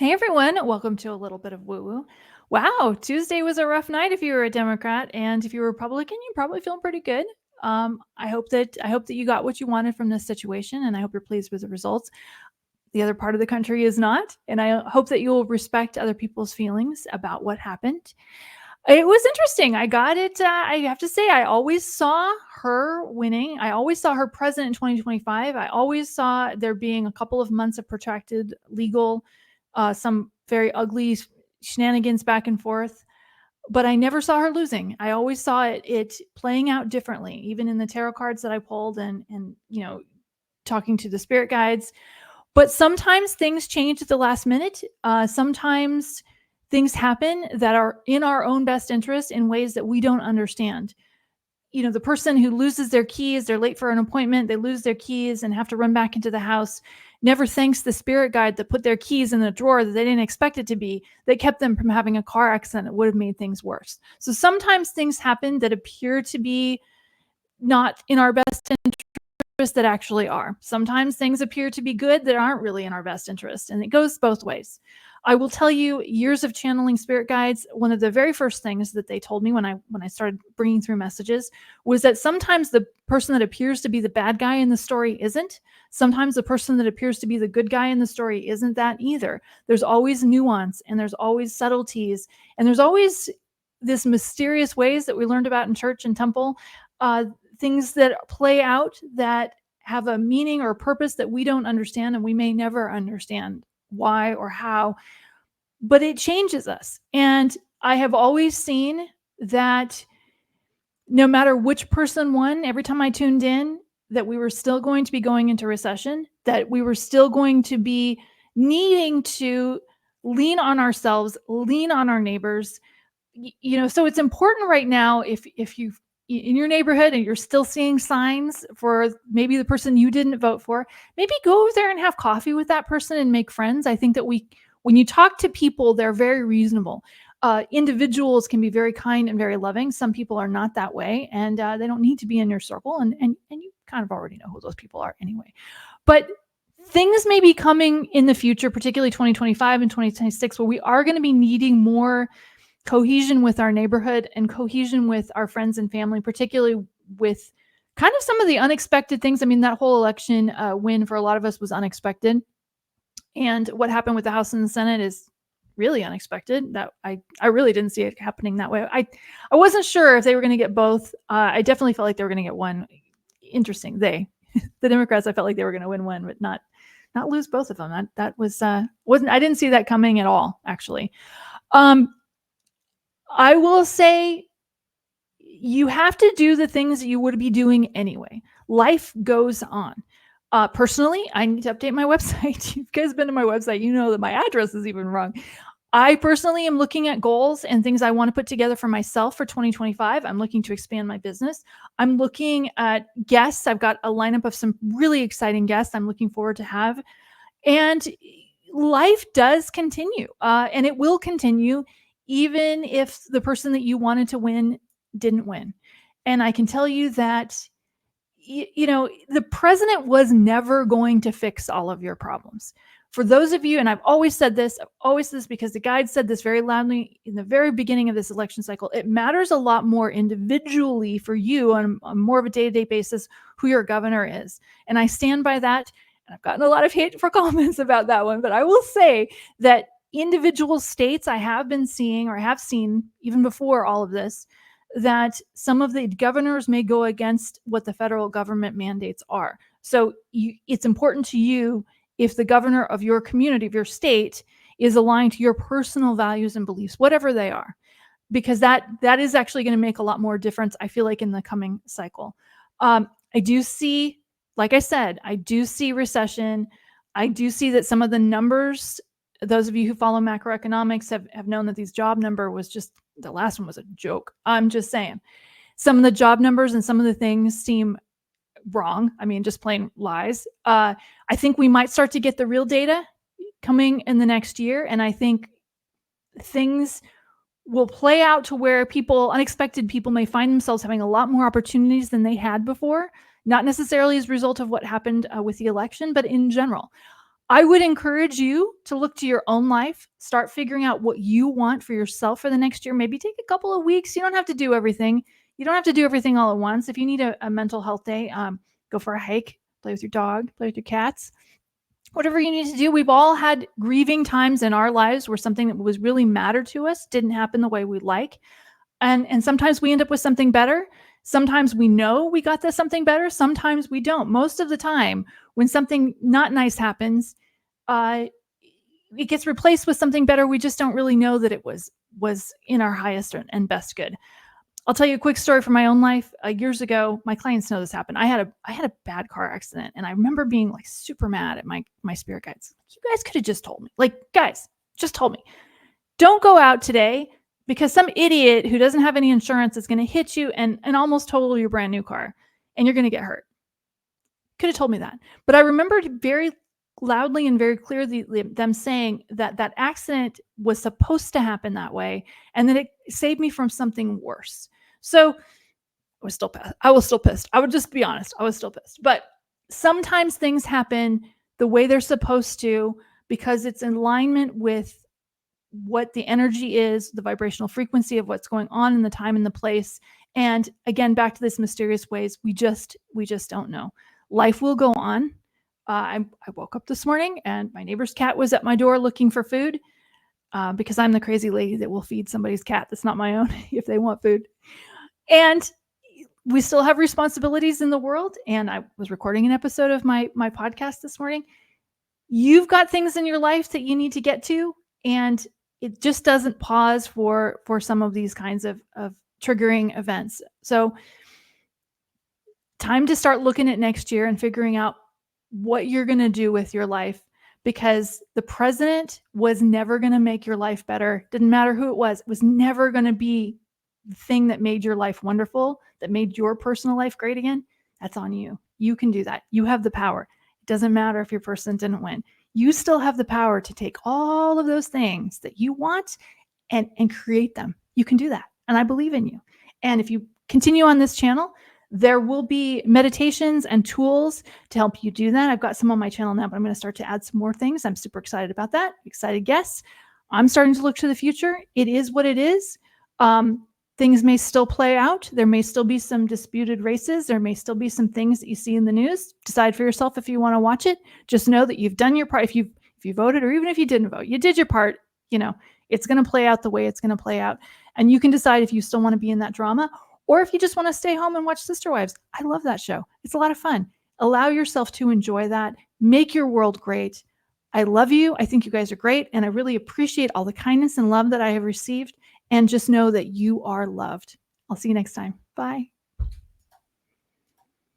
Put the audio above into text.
Hey everyone, welcome to a little bit of woo woo. Wow, Tuesday was a rough night if you were a Democrat, and if you're a Republican, you're probably feeling pretty good. I hope that you got what you wanted from this situation, and I hope you're pleased with the results. The other part of the country is not, and I hope that you'll respect other people's feelings about what happened. It was interesting. I got it. I have to say, I always saw her winning. I always saw her present in 2025. I always saw there being a couple of months of protracted legal, some very ugly shenanigans back and forth. But I never saw her losing. I always saw it playing out differently, even in the tarot cards that I pulled and talking to the spirit guides. But sometimes things change at the last minute. Sometimes things happen that are in our own best interest in ways that we don't understand. The person who loses their keys, they're late for an appointment, they lose their keys and have to run back into the house, never thanks the spirit guide that put their keys in a drawer that they didn't expect it to be, that kept them from having a car accident that would have made things worse. So sometimes things happen that appear to be not in our best interest that actually are. Sometimes things appear to be good that aren't really in our best interest, and it goes both ways. I will tell you, years of channeling spirit guides, one of the very first things that they told me when I started bringing through messages was that sometimes the person that appears to be the bad guy in the story isn't. Sometimes the person that appears to be the good guy in the story isn't that either. There's always nuance, and there's always subtleties, and there's always this mysterious ways that we learned about in church and temple, things that play out that have a meaning or a purpose that we don't understand, and we may never understand why or how, but it changes us. And I have always seen that no matter which person won, every time I tuned in, that we were still going to be going into recession, that we were still going to be needing to lean on ourselves, lean on our neighbors. So it's important right now, if you in your neighborhood and you're still seeing signs for maybe the person you didn't vote for, maybe go over there and have coffee with that person and make friends. I think that when you talk to people, they're very reasonable. Individuals can be very kind and very loving. Some people are not that way, and they don't need to be in your circle. And you kind of already know who those people are anyway. But things may be coming in the future, particularly 2025 and 2026, where we are going to be needing more cohesion with our neighborhood and cohesion with our friends and family, particularly with kind of some of the unexpected things. I mean, that whole election win for a lot of us was unexpected. And what happened with the House and the Senate is really unexpected. That I really didn't see it happening that way. I wasn't sure if they were going to get both. I definitely felt like they were going to get one. Interesting. The Democrats, I felt like they were going to win one, but not lose both of them. That was wasn't I didn't see that coming at all, actually. I will say you have to do the things that you would be doing anyway. Life goes on. Personally, I need to update my website. You've guys been to my website, you know that my address is even wrong. I personally am looking at goals and things I want to put together for myself for 2025. I'm looking to expand my business. I'm looking at guests. I've got a lineup of some really exciting guests I'm looking forward to have. And life does continue, and it will continue even if the person that you wanted to win didn't win. And I can tell you that the president was never going to fix all of your problems. For those of you, and I've always said this because the guide said this very loudly in the very beginning of this election cycle, it matters a lot more individually for you on more of a day-to-day basis who your governor is. And I stand by that. And I've gotten a lot of hate for comments about that one, but I will say that individual states I have been seeing, or have seen even before all of this, that some of the governors may go against what the federal government mandates are. So it's important to you if the governor of your community, of your state, is aligned to your personal values and beliefs, whatever they are, because that is actually going to make a lot more difference, I feel like, in the coming cycle. I do see, like I said, I do see recession. I do see that some of the numbers, those of you who follow macroeconomics have known that these job number was just, the last one was a joke. I'm just saying. Some of the job numbers and some of the things seem wrong. I mean, just plain lies. I think we might start to get the real data coming in the next year. And I think things will play out to where unexpected people may find themselves having a lot more opportunities than they had before. Not necessarily as a result of what happened with the election, but in general. I would encourage you to look to your own life, start figuring out what you want for yourself for the next year. Maybe take a couple of weeks. You don't have to do everything. You don't have to do everything all at once. If you need a mental health day, go for a hike, play with your dog, play with your cats, whatever you need to do. We've all had grieving times in our lives where something that was really mattered to us didn't happen the way we'd like. And sometimes we end up with something better. Sometimes we know we got this something better. Sometimes we don't. Most of the time, when something not nice happens, uh, it gets replaced with something better. We just don't really know that it was in our highest and best good. I'll tell you a quick story from my own life. Years ago, my clients know this happened. I had a bad car accident, and I remember being like super mad at my spirit guides. You guys could have just told me. Like, guys, just told me. Don't go out today because some idiot who doesn't have any insurance is going to hit you and almost total your brand new car, and you're going to get hurt. Could have told me that. But I remembered very loudly and very clearly them saying that that accident was supposed to happen that way and that it saved me from something worse. So I was still pissed. I was still pissed. I would just be honest. I was still pissed. But sometimes things happen the way they're supposed to because it's in alignment with what the energy is, the vibrational frequency of what's going on in the time and the place. And again, back to this mysterious ways, we just don't know. Life will go on. I woke up this morning and my neighbor's cat was at my door looking for food because I'm the crazy lady that will feed somebody's cat that's not my own if they want food. And we still have responsibilities in the world. And I was recording an episode of my podcast this morning. You've got things in your life that you need to get to, and it just doesn't pause for some of these kinds of triggering events. So time to start looking at next year and figuring out what you're going to do with your life, because the president was never going to make your life better. Didn't matter who it was never going to be the thing that made your life wonderful, that made your personal life great again. That's on you. You can do that. You have the power. It doesn't matter if your person didn't win. You still have the power to take all of those things that you want and create them. You can do that. And I believe in you. And if you continue on this channel, there will be meditations and tools to help you do that. I've got some on my channel now, but I'm going to start to add some more things. I'm super excited about that. Excited guests. I'm starting to look to the future. It is what it is. Things may still play out. There may still be some disputed races. There may still be some things that you see in the news. Decide for yourself if you want to watch it. Just know that you've done your part. If you voted, or even if you didn't vote, you did your part. You know, it's going to play out the way it's going to play out. And you can decide if you still want to be in that drama, or if you just want to stay home and watch Sister Wives. I love that show. It's a lot of fun. Allow yourself to enjoy that. Make your world great. I love you. I think you guys are great. And I really appreciate all the kindness and love that I have received. And just know that you are loved. I'll see you next time. Bye.